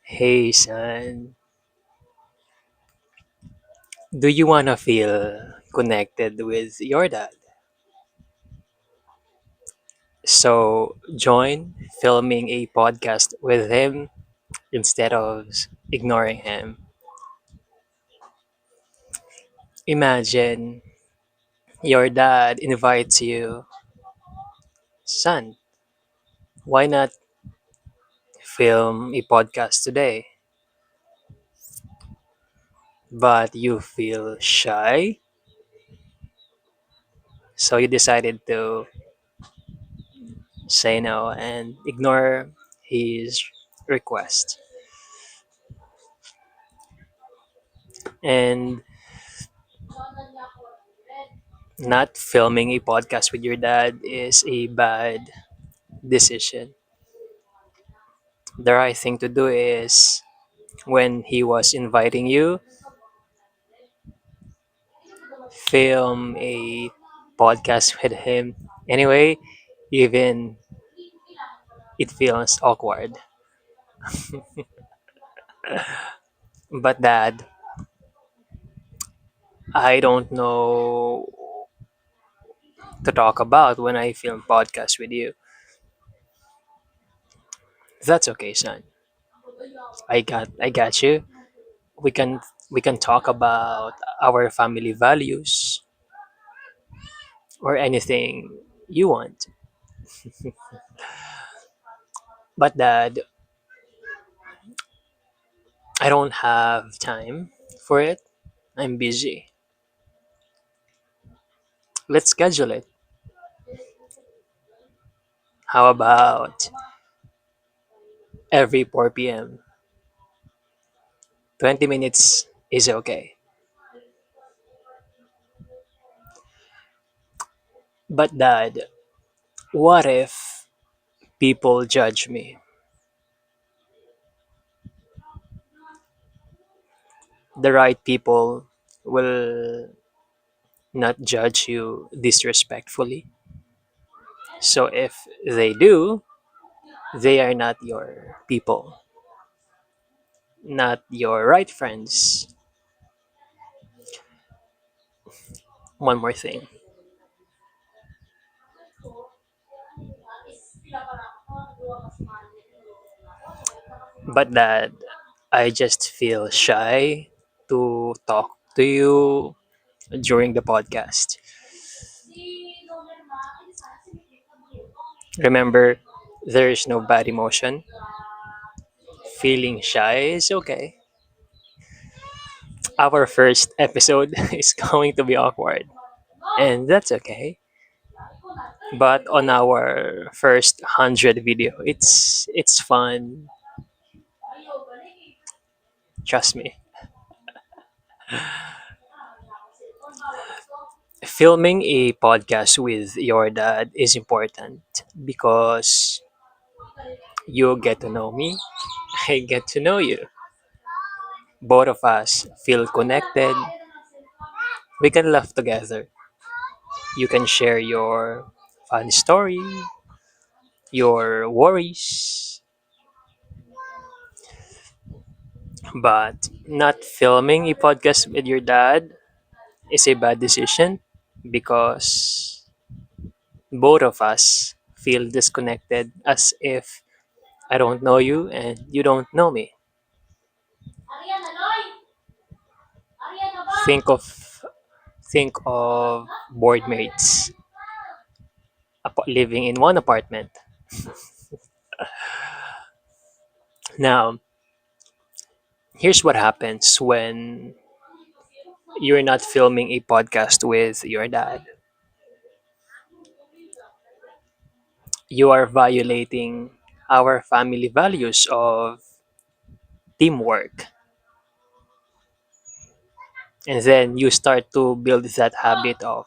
Hey son, do you wanna feel connected with your dad? So join filming a podcast with him instead of ignoring him. Imagine your dad invites you, son, why not film a podcast today? But you feel shy, so you decided to say no and ignore his request. And not filming a podcast with your dad is a bad decision. The right thing to do is when he was inviting you, film a podcast with him. Anyway, even it feels awkward. But dad, I don't know to talk about when I film podcast with you. That's okay, son. I got you. We can we can talk about our family values or anything you want. But dad, I don't have time for it. I'm busy. Let's schedule it. How about every 4 p.m.? 20 minutes is okay. But dad, what if people judge me? The right people will not judge you disrespectfully. So if they do, they are not your people, not your right friends. One more thing. But that I just feel shy to talk to you during the podcast. Remember, there is no bad emotion. Feeling shy is okay. Our first episode is going to be awkward, and that's okay. But on our first 100 video, it's fun. Trust me. Filming a podcast with your dad is important because you get to know me, I get to know you. Both of us feel connected. We can laugh together. You can share your fun story, your worries, but not filming a podcast with your dad is a bad decision because both of us feel disconnected as if I don't know you and you don't know me. Think of think of board mates living in one apartment. Now, here's what happens when you're not filming a podcast with your dad. You are violating our family values of teamwork. And then you start to build that habit of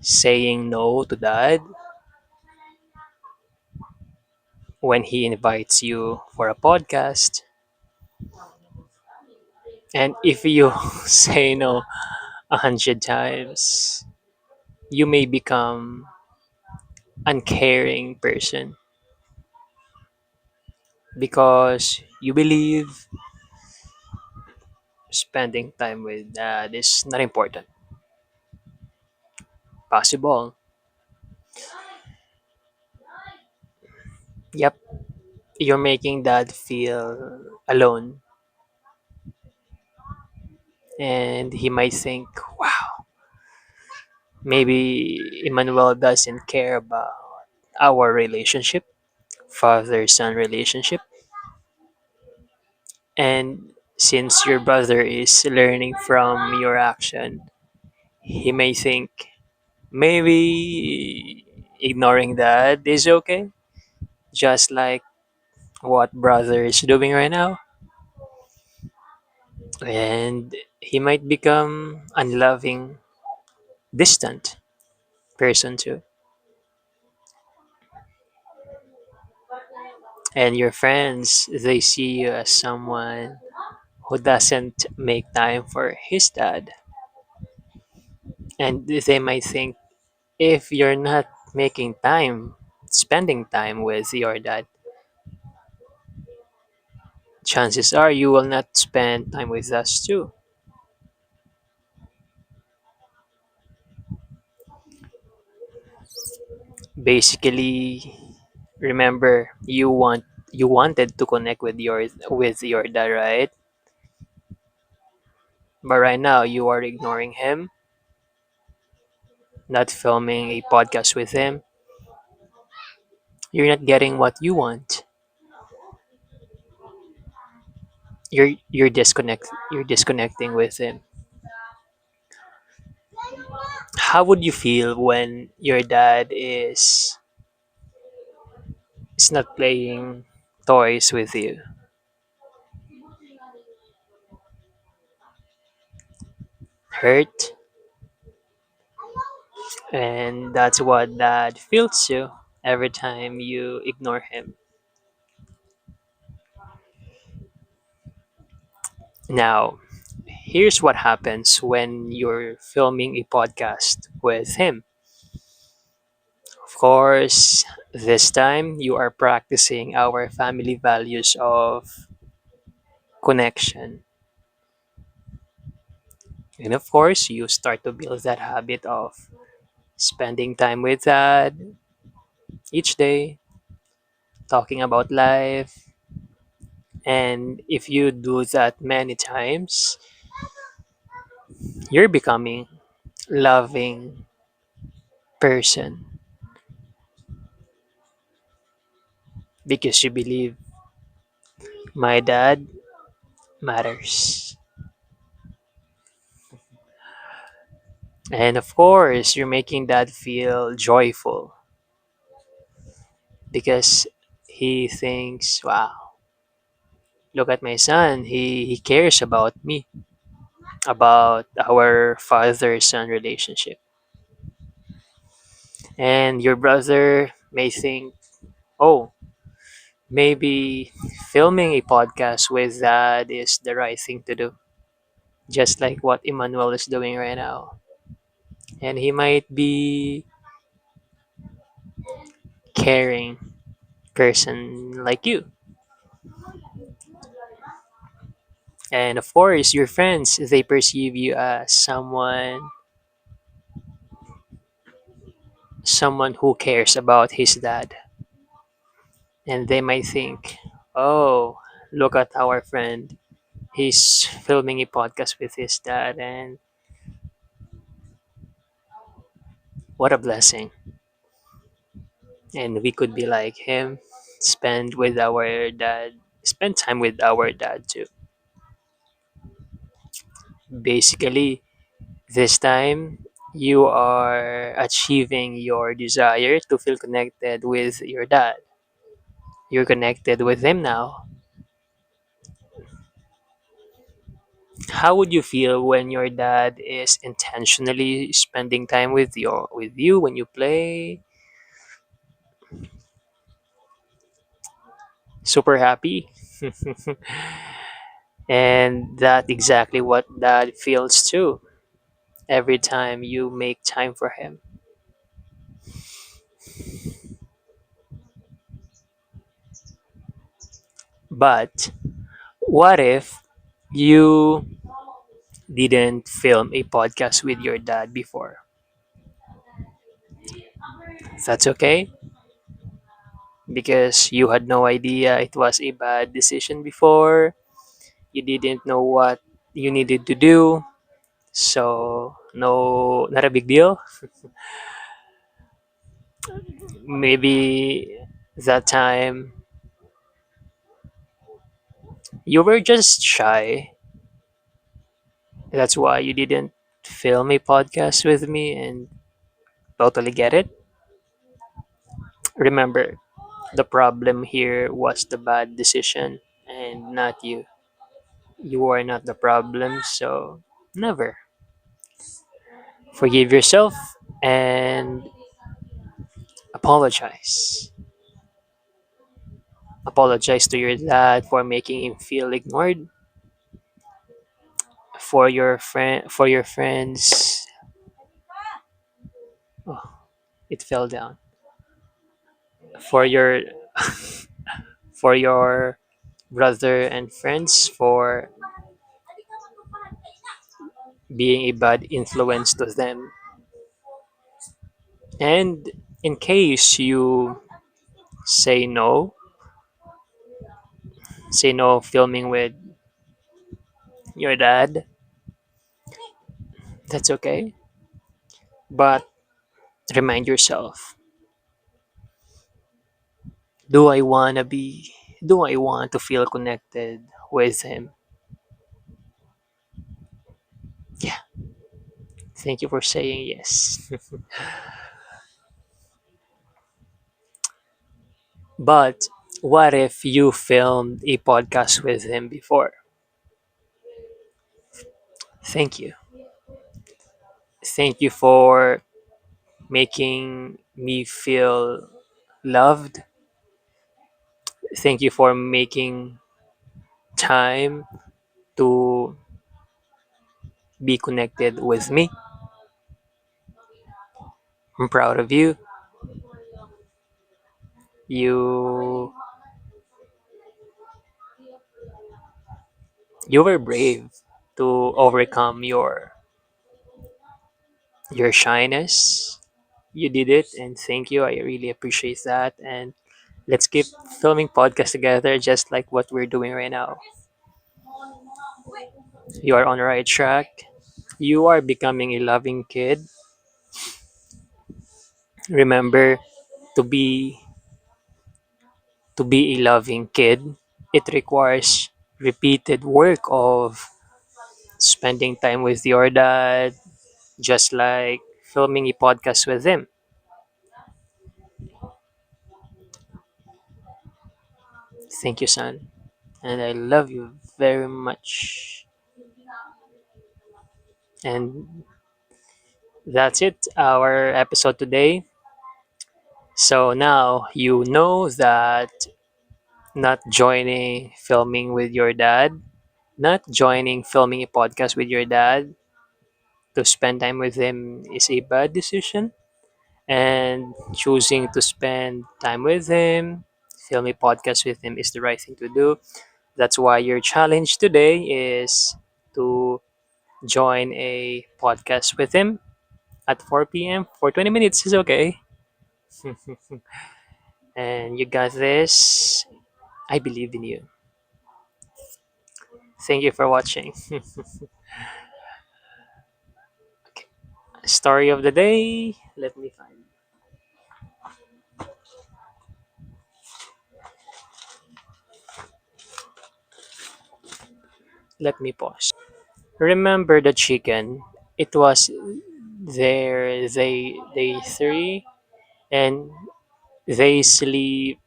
saying no to dad when he invites you for a podcast. And if you say no 100 times, you may become uncaring person. because you believe spending time with dad is not important. Possible. Yep, you're making dad feel alone, and he might think, wow, maybe Emmanuel doesn't care about our relationship, father son relationship. And since your brother is learning from your action, he may think maybe ignoring that is okay, just like what brother is doing right now. And he might become unloving, distant person too. And your friends, they see you as someone who doesn't make time for his dad. And they might think if you're not making time, spending time with your dad, chances are you will not spend time with us too. Basically, remember you wanted to connect with your dad, right? But right now you are ignoring him, not filming a podcast with him. You're not getting what you want. You're disconnecting with him. How would you feel when your dad is not playing toys with you? Hurt? And that's what dad feels too every time you ignore him. Now, here's what happens when you're filming a podcast with him. Of course, this time you are practicing our family values of connection. And of course, you start to build that habit of spending time with dad each day, talking about life. And if you do that many times, you're becoming loving person because you believe my dad matters. And of course, you're making dad feel joyful because he thinks, wow, look at my son. He cares about me, about our father son relationship. And your brother may think, oh, maybe filming a podcast with dad is the right thing to do, just like what Emmanuel is doing right now. And he might be caring person like you. And of course, your friends, they perceive you as someone who cares about his dad. And they might think, oh, look at our friend. He's filming a podcast with his dad, and what a blessing. And we could be like him, spend time with our dad too. Basically, this time you are achieving your desire to feel connected with your dad. You're connected with him now. How would you feel when your dad is intentionally spending time with you when you play? Super happy. And that exactly what dad feels too every time you make time for him. But what if you didn't film a podcast with your dad before? That's okay because you had no idea it was a bad decision before. You didn't know what you needed to do. So, no, not a big deal. Maybe that time you were just shy. That's why you didn't film a podcast with me and totally get it. Remember, the problem here was the bad decision and not you. You are not the problem, so never. Forgive yourself and apologize. Apologize to your dad for making him feel ignored, for your friends. Oh, it fell down. For your for your brother and friends for being a bad influence to them. And in case you say no, say no filming with your dad, that's okay. But remind yourself, do I wanna be do I want to feel connected with him? Yeah, thank you for saying yes. But what if you filmed a podcast with him before? Thank you. Thank you for making me feel loved. Thank you for making time to be connected with me. I'm proud of you. You you were brave to overcome your shyness. You did it and thank you. I really appreciate that and let's keep filming podcasts together just like what we're doing right now. You are on the right track. You are becoming a loving kid. Remember to be a loving kid. It requires repeated work of spending time with your dad, just like filming a podcast with him. Thank you, son. And I love you very much. And that's it, our episode today. So now you know that not joining filming with your dad, not joining filming a podcast with your dad to spend time with him is a bad decision. And choosing to spend time with him, film a podcast with him is the right thing to do. That's why your challenge today is to join a podcast with him at 4 p.m. for 20 minutes is okay. And you got this. I believe in you. Thank you for watching. Story of the day. Let me pause. Remember the chicken? It was there they three and they sleep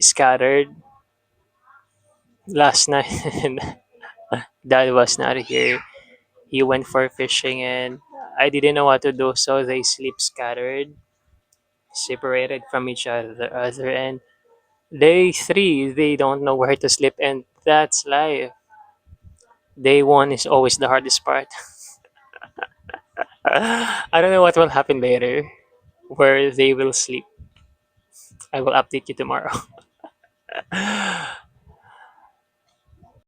scattered last night. And dad was not here. He went for fishing and I didn't know what to do, so they sleep scattered, separated from each other. And day three, they don't know where to sleep, and that's life. Day one is always the hardest part. I don't know what will happen later, where they will sleep. I will update you tomorrow.